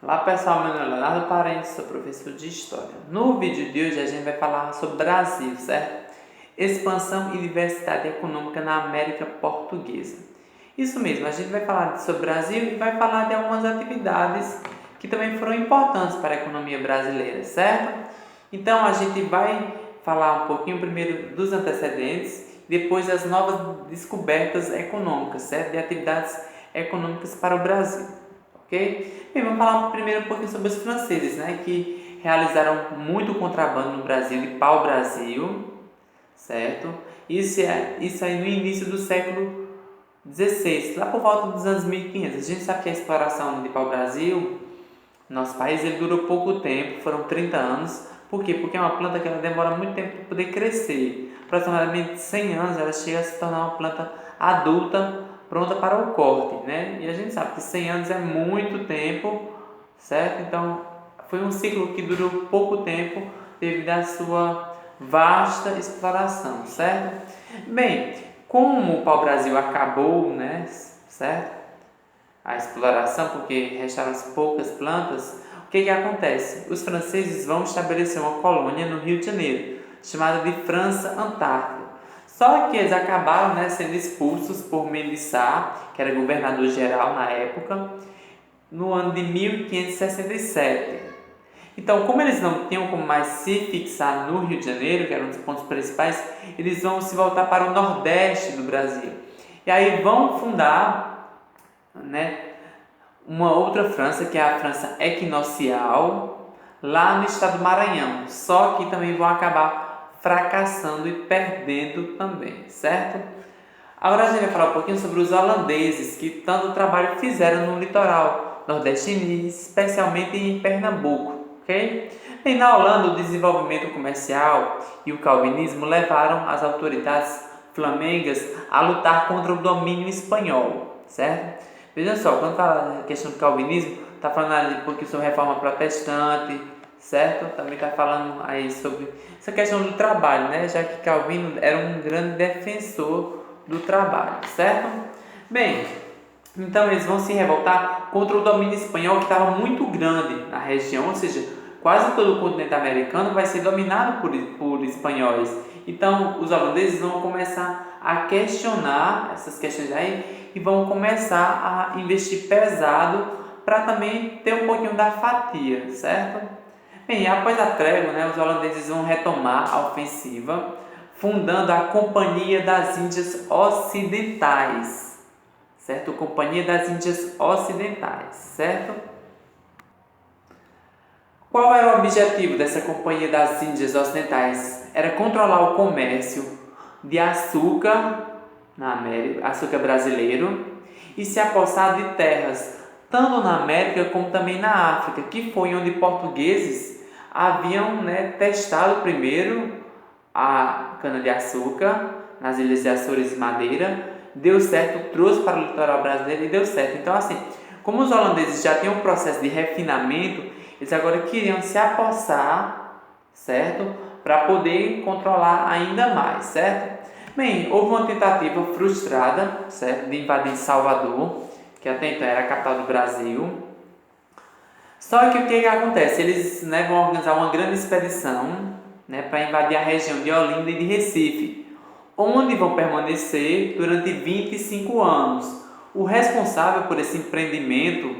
Olá pessoal, meu nome é Leonardo Parente, sou professor de História. No vídeo de hoje a gente vai falar sobre o Brasil, certo? Expansão e diversidade econômica na América Portuguesa. Isso mesmo, a gente vai falar sobre o Brasil e vai falar de algumas atividades que também foram importantes para a economia brasileira, certo? Então a gente vai falar um pouquinho primeiro dos antecedentes, depois das novas descobertas econômicas, certo? De atividades econômicas para o Brasil. Ok? Bem, vamos falar primeiro um pouquinho sobre os franceses, né, que realizaram muito contrabando no Brasil, de pau-brasil, certo? Isso aí no início do século XVI, lá por volta dos anos 1500. A gente sabe que a exploração de pau-brasil, nosso país, ele durou pouco tempo, foram 30 anos. Por quê? Porque é uma planta que ela demora muito tempo para poder crescer. Aproximadamente 100 anos ela chega a se tornar uma planta adulta, pronta para o corte, né? E a gente sabe que 100 anos é muito tempo, certo? Então, foi um ciclo que durou pouco tempo devido à sua vasta exploração, certo? Bem, como o pau-brasil acabou, né, certo? A exploração, porque restaram poucas plantas, o que acontece? Os franceses vão estabelecer uma colônia no Rio de Janeiro, chamada de França Antártica. Só que eles acabaram, né, sendo expulsos por Mélissart, que era governador-geral na época, no ano de 1567. Então, como eles não tinham como mais se fixar no Rio de Janeiro, que era um dos pontos principais, eles vão se voltar para o Nordeste do Brasil. E aí vão fundar, né, uma outra França, que é a França Equinocial, lá no estado do Maranhão. Só que também vão acabar fracassando e perdendo também, certo? Agora a gente vai falar um pouquinho sobre os holandeses, que tanto trabalho fizeram no litoral nordestino, especialmente em Pernambuco, ok? E na Holanda, o desenvolvimento comercial e o calvinismo levaram as autoridades flamengas a lutar contra o domínio espanhol, certo? Veja só, quando fala a questão do calvinismo, está falando ali um pouquinho sobre reforma protestante, certo? Também está falando aí sobre essa questão do trabalho, né? Já que Calvino era um grande defensor do trabalho, certo? Bem, então eles vão se revoltar contra o domínio espanhol que estava muito grande na região, ou seja, quase todo o continente americano vai ser dominado por espanhóis. Então os holandeses vão começar a questionar essas questões aí e vão começar a investir pesado para também ter um pouquinho da fatia, certo? Bem, após a trégua, né, os holandeses vão retomar a ofensiva, fundando a Companhia das Índias Ocidentais, certo? Companhia das Índias Ocidentais, certo? Qual era o objetivo dessa Companhia das Índias Ocidentais? Era controlar o comércio de açúcar na América, açúcar brasileiro, e se apossar de terras tanto na América como também na África, que foi onde portugueses haviam, né, testado primeiro a cana-de-açúcar nas ilhas de Açores e Madeira, deu certo, trouxe para o litoral brasileiro e deu certo. Então, assim, como os holandeses já tinham um processo de refinamento, eles agora queriam se apossar, certo? Para poder controlar ainda mais, certo? Bem, houve uma tentativa frustrada, certo? De invadir Salvador, que até então era a capital do Brasil. Só que o que acontece? Eles, né, vão organizar uma grande expedição, né, para invadir a região de Olinda e de Recife, onde vão permanecer durante 25 anos. O responsável por esse empreendimento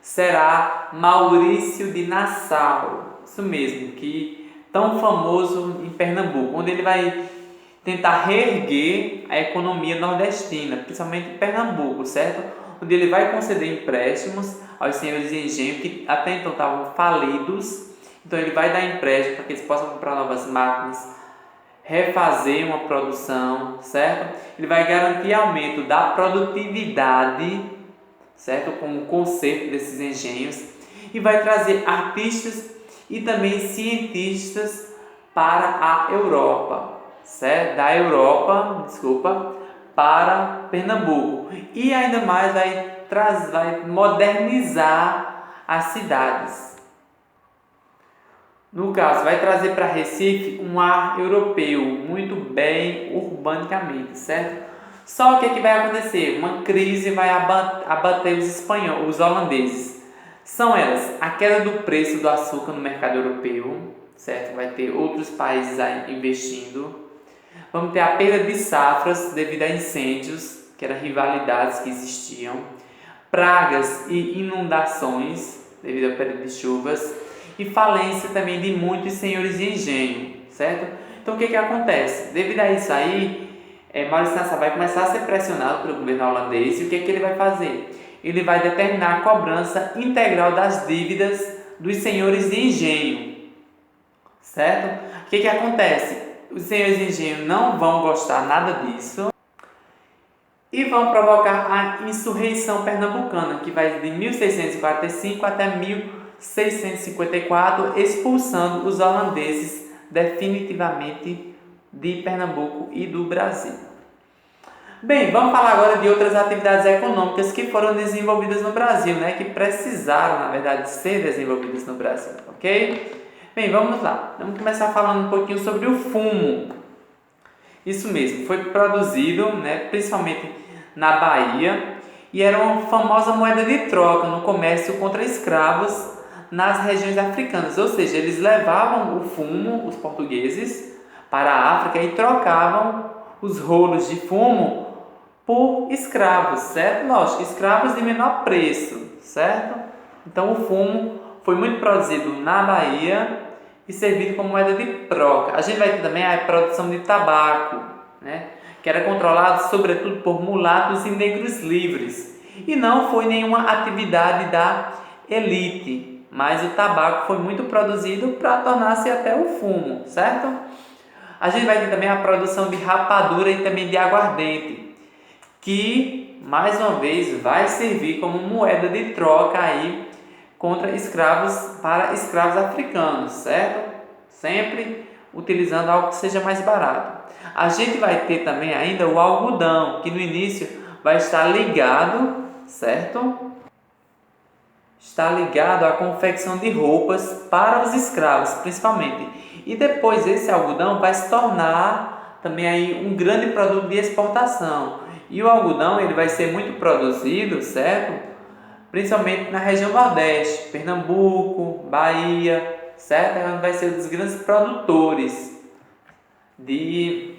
será Maurício de Nassau, isso mesmo, que tão famoso em Pernambuco, onde ele vai tentar reerguer a economia nordestina, principalmente em Pernambuco, certo? Onde ele vai conceder empréstimos aos senhores de engenho que até então estavam falidos. Então ele vai dar empréstimo para que eles possam comprar novas máquinas, refazer uma produção, certo? Ele vai garantir aumento da produtividade, certo? Com o conserto desses engenhos, e vai trazer artistas e também cientistas para a Europa, certo? Da Europa, desculpa, para Pernambuco. E ainda mais vai modernizar as cidades. No caso, vai trazer para Recife um ar europeu, muito bem urbanicamente, certo? Só que o que vai acontecer? Uma crise vai abater os holandeses, São elas a queda do preço do açúcar no mercado europeu, certo? Vai ter outros países aí investindo. Vamos ter a perda de safras devido a incêndios, que eram rivalidades que existiam, pragas e inundações devido ao período de chuvas e falência também de muitos senhores de engenho, certo? Então o que acontece? Devido a isso aí, Maurício Nassau vai começar a ser pressionado pelo governo holandês e o que ele vai fazer? Ele vai determinar a cobrança integral das dívidas dos senhores de engenho, certo? O que acontece? Os senhores de engenho não vão gostar nada disso e vão provocar a insurreição pernambucana, que vai de 1645 até 1654, expulsando os holandeses definitivamente de Pernambuco e do Brasil. Bem, vamos falar agora de outras atividades econômicas que foram desenvolvidas no Brasil, né? Que precisaram, na verdade, ser desenvolvidas no Brasil, ok? Bem, vamos lá. Vamos começar falando um pouquinho sobre o fumo. Isso mesmo, foi produzido, né, principalmente na Bahia, e era uma famosa moeda de troca no comércio contra escravos nas regiões africanas. Ou seja, eles levavam o fumo, os portugueses, para a África e trocavam os rolos de fumo por escravos, certo? Lógico, escravos de menor preço, certo? Então o fumo foi muito produzido na Bahia e servido como moeda de troca. A gente vai ter também a produção de tabaco, né? Que era controlado sobretudo por mulatos e negros livres. E não foi nenhuma atividade da elite, mas o tabaco foi muito produzido para tornar-se até o fumo, certo? A gente vai ter também a produção de rapadura e também de aguardente, que mais uma vez vai servir como moeda de troca aí contra escravos, para escravos africanos, certo? Sempre utilizando algo que seja mais barato. A gente vai ter também ainda o algodão, que no início vai estar ligado, certo? Está ligado à confecção de roupas para os escravos, principalmente. E depois esse algodão vai se tornar também aí um grande produto de exportação. E o algodão ele vai ser muito produzido, certo? Principalmente na região Nordeste, Pernambuco, Bahia, certo? É onde vai ser um dos grandes produtores de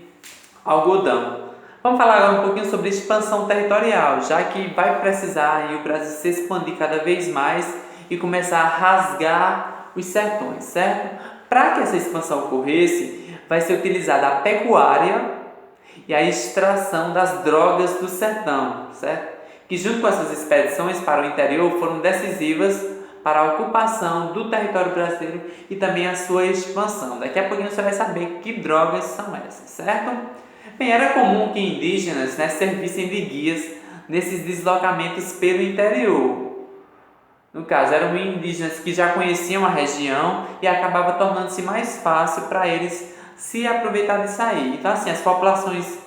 algodão. Vamos falar agora um pouquinho sobre expansão territorial, já que vai precisar aí o Brasil se expandir cada vez mais e começar a rasgar os sertões, certo? Para que essa expansão ocorresse, vai ser utilizada a pecuária e a extração das drogas do sertão, certo? Que junto com essas expedições para o interior foram decisivas para a ocupação do território brasileiro e também a sua expansão. Daqui a pouquinho você vai saber que drogas são essas, certo? Bem, era comum que indígenas, né, servissem de guias nesses deslocamentos pelo interior. No caso, eram indígenas que já conheciam a região e acabava tornando-se mais fácil para eles se aproveitar disso aí. Então, assim, as populações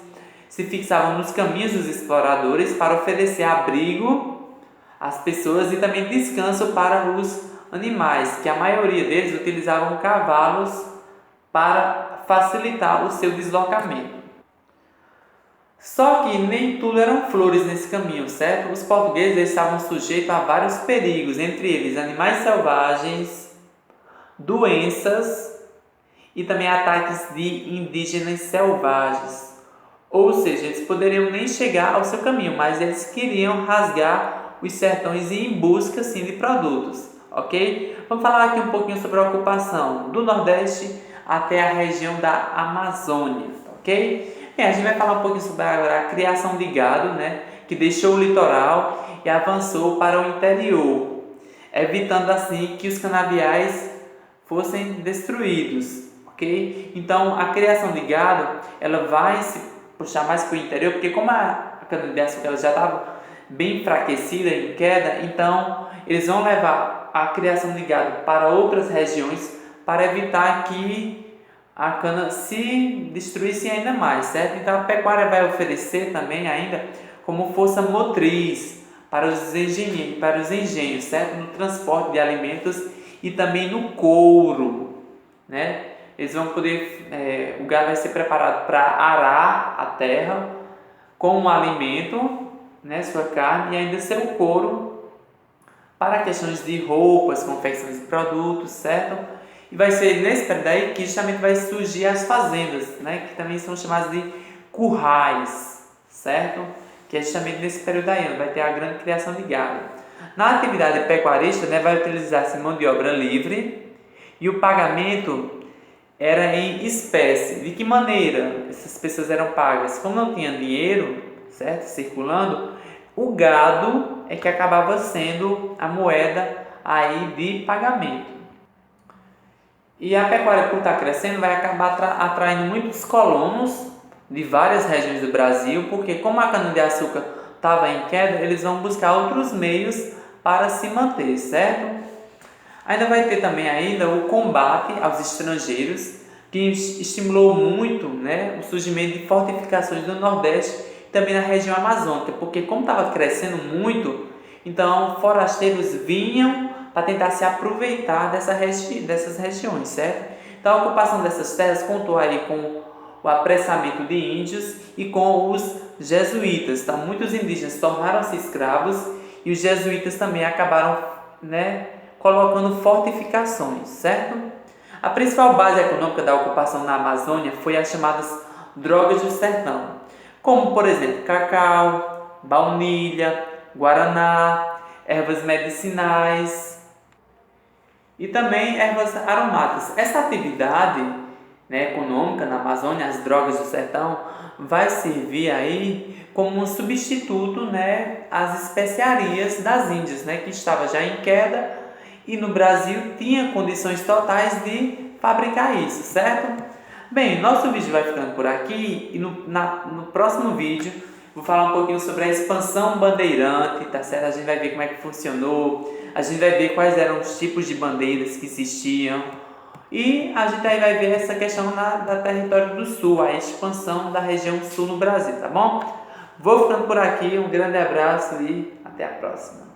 se fixavam nos caminhos dos exploradores para oferecer abrigo às pessoas e também descanso para os animais, que a maioria deles utilizavam cavalos para facilitar o seu deslocamento. Só que nem tudo eram flores nesse caminho, certo? Os portugueses estavam sujeitos a vários perigos, entre eles animais selvagens, doenças e também ataques de indígenas selvagens. Ou seja, eles poderiam nem chegar ao seu caminho, mas eles queriam rasgar os sertões e ir em busca sim de produtos, ok? Vamos falar aqui um pouquinho sobre a ocupação do Nordeste até a região da Amazônia, ok? Bem, a gente vai falar um pouquinho sobre agora a criação de gado, né? Que deixou o litoral e avançou para o interior, evitando assim que os canaviais fossem destruídos, ok? Então, a criação de gado, ela vai se puxar mais para o interior, porque como a cana-de-açúcar ela já estava bem enfraquecida, em queda, então eles vão levar a criação de gado para outras regiões para evitar que a cana se destruísse ainda mais, certo? Então a pecuária vai oferecer também ainda como força motriz para os engenhos, certo? No transporte de alimentos e também no couro, né? Eles vão poder, o gado vai ser preparado para arar a terra com um alimento, né, sua carne, e ainda seu couro para questões de roupas, confecções de produtos, certo? E vai ser nesse período aí que justamente vai surgir as fazendas, né? Que também são chamadas de currais, certo? Que é justamente nesse período aí, onde vai ter a grande criação de gado. Na atividade pecuarista, né, vai utilizar-se mão de obra livre e o pagamento era em espécie. De que maneira essas pessoas eram pagas? Como não tinha dinheiro, certo, circulando, o gado é que acabava sendo a moeda aí de pagamento. E a pecuária, por estar crescendo, vai acabar atraindo muitos colonos de várias regiões do Brasil, porque como a cana-de-açúcar estava em queda, eles vão buscar outros meios para se manter, certo? Ainda vai ter também ainda o combate aos estrangeiros, que estimulou muito, né, o surgimento de fortificações do Nordeste e também na região amazônica, porque como estava crescendo muito, então forasteiros vinham para tentar se aproveitar dessas regiões, certo? Então a ocupação dessas terras contou aí com o apressamento de índios e com os jesuítas. Então muitos indígenas tornaram-se escravos e os jesuítas também acabaram, né, colocando fortificações, certo? A principal base econômica da ocupação na Amazônia foi as chamadas drogas do sertão, como por exemplo cacau, baunilha, guaraná, ervas medicinais e também ervas aromáticas. Essa atividade, né, econômica na Amazônia, as drogas do sertão, vai servir aí como um substituto, né, às especiarias das Índias, né, que estava já em queda e no Brasil tinha condições totais de fabricar isso, certo? Bem, nosso vídeo vai ficando por aqui e no próximo vídeo vou falar um pouquinho sobre a expansão bandeirante, tá certo? A gente vai ver como é que funcionou, a gente vai ver quais eram os tipos de bandeiras que existiam e a gente aí vai ver essa questão da território do sul, a expansão da região sul no Brasil, tá bom? Vou ficando por aqui, um grande abraço e até a próxima.